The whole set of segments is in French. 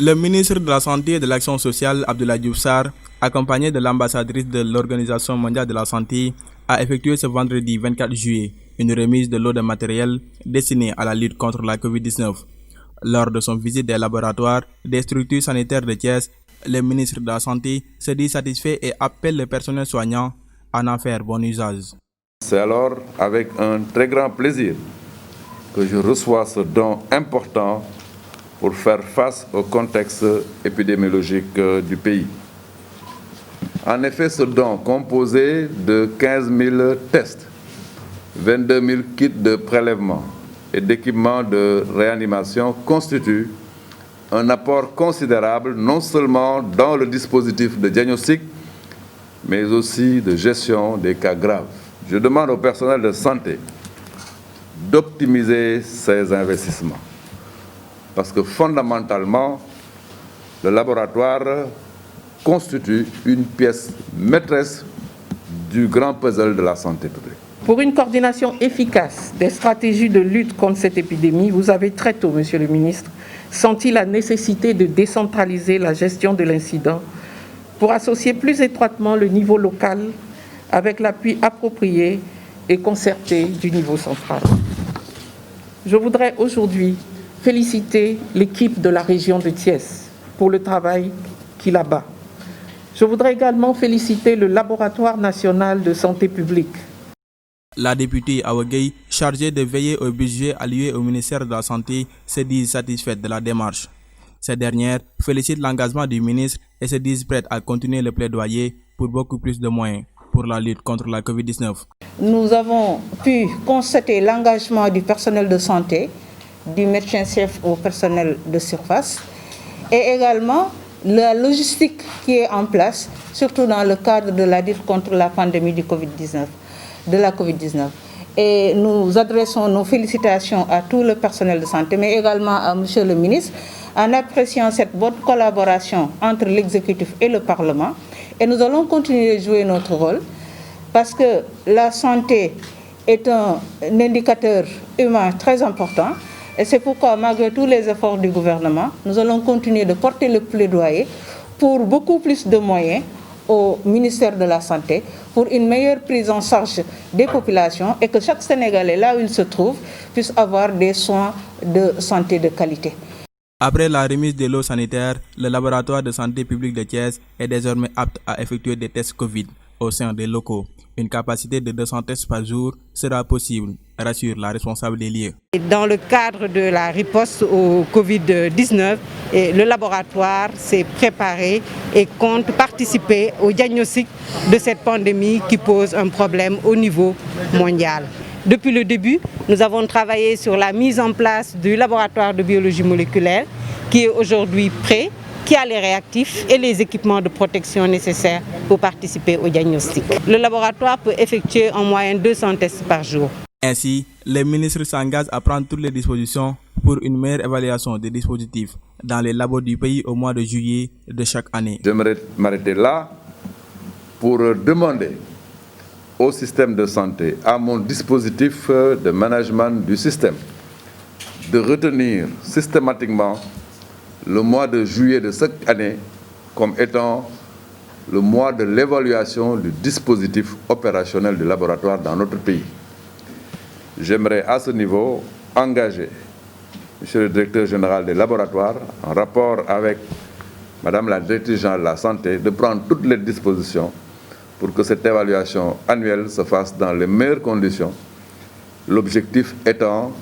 Le ministre de la Santé et de l'Action sociale, Abdoulaye Diouf Sarr, accompagné de l'ambassadrice de l'Organisation mondiale de la santé, a effectué ce vendredi 24 juillet une remise de lots de matériel destinés à la lutte contre la COVID-19. Lors de son visite des laboratoires des structures sanitaires de Thiès, le ministre de la Santé se dit satisfait et appelle le personnel soignant à en faire bon usage. C'est alors avec un très grand plaisir que je reçois ce don important pour faire face au contexte épidémiologique du pays. En effet, ce don composé de 15 000 tests, 22 000 kits de prélèvement et d'équipements de réanimation constitue un apport considérable non seulement dans le dispositif de diagnostic, mais aussi de gestion des cas graves. Je demande au personnel de santé d'optimiser ces investissements. Parce que fondamentalement, le laboratoire constitue une pièce maîtresse du grand puzzle de la santé publique. Pour une coordination efficace des stratégies de lutte contre cette épidémie, vous avez très tôt, Monsieur le ministre, senti la nécessité de décentraliser la gestion de l'incident pour associer plus étroitement le niveau local avec l'appui approprié et concerté du niveau central. Je voudrais aujourd'hui féliciter l'équipe de la région de Thiès pour le travail qu'il abat. Je voudrais également féliciter le Laboratoire national de santé publique. La députée Awa Gueye, chargée de veiller au budget alloué au ministère de la Santé, se dit satisfaite de la démarche. Cette dernière félicite l'engagement du ministre et se dit prête à continuer le plaidoyer pour beaucoup plus de moyens pour la lutte contre la COVID-19. Nous avons pu constater l'engagement du personnel de santé, du médecin-chef au personnel de surface, et également la logistique qui est en place, surtout dans le cadre de la lutte contre la pandémie de la COVID-19. Et nous adressons nos félicitations à tout le personnel de santé, mais également à Monsieur le ministre, en appréciant cette bonne collaboration entre l'exécutif et le Parlement. Et nous allons continuer de jouer notre rôle, parce que la santé est un indicateur humain très important. Et c'est pourquoi, malgré tous les efforts du gouvernement, nous allons continuer de porter le plaidoyer pour beaucoup plus de moyens au ministère de la Santé, pour une meilleure prise en charge des populations et que chaque Sénégalais, là où il se trouve, puisse avoir des soins de santé de qualité. Après la remise des lots sanitaires, le laboratoire de santé publique de Thiès est désormais apte à effectuer des tests Covid au sein des locaux. Une capacité de 200 tests par jour sera possible, rassure la responsable des lieux. Dans le cadre de la riposte au Covid-19, le laboratoire s'est préparé et compte participer au diagnostic de cette pandémie qui pose un problème au niveau mondial. Depuis le début, nous avons travaillé sur la mise en place du laboratoire de biologie moléculaire qui est aujourd'hui prêt, qui a les réactifs et les équipements de protection nécessaires pour participer au diagnostic. Le laboratoire peut effectuer en moyenne 200 tests par jour. Ainsi, le ministre s'engage à prendre toutes les dispositions pour une meilleure évaluation des dispositifs dans les labos du pays au mois de juillet de chaque année. J'aimerais m'arrêter là pour demander au système de santé, à mon dispositif de management du système, de retenir systématiquement le mois de juillet de cette année comme étant le mois de l'évaluation du dispositif opérationnel du laboratoire dans notre pays. J'aimerais à ce niveau engager Monsieur le directeur général des laboratoires, en rapport avec Madame la directrice générale de la santé, de prendre toutes les dispositions pour que cette évaluation annuelle se fasse dans les meilleures conditions, l'objectif étant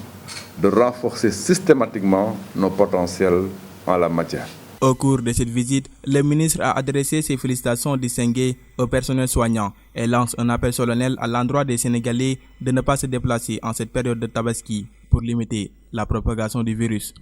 de renforcer systématiquement nos potentiels en la matière. Au cours de cette visite, le ministre a adressé ses félicitations distinguées au personnel soignant et lance un appel solennel à l'endroit des Sénégalais de ne pas se déplacer en cette période de Tabaski pour limiter la propagation du virus.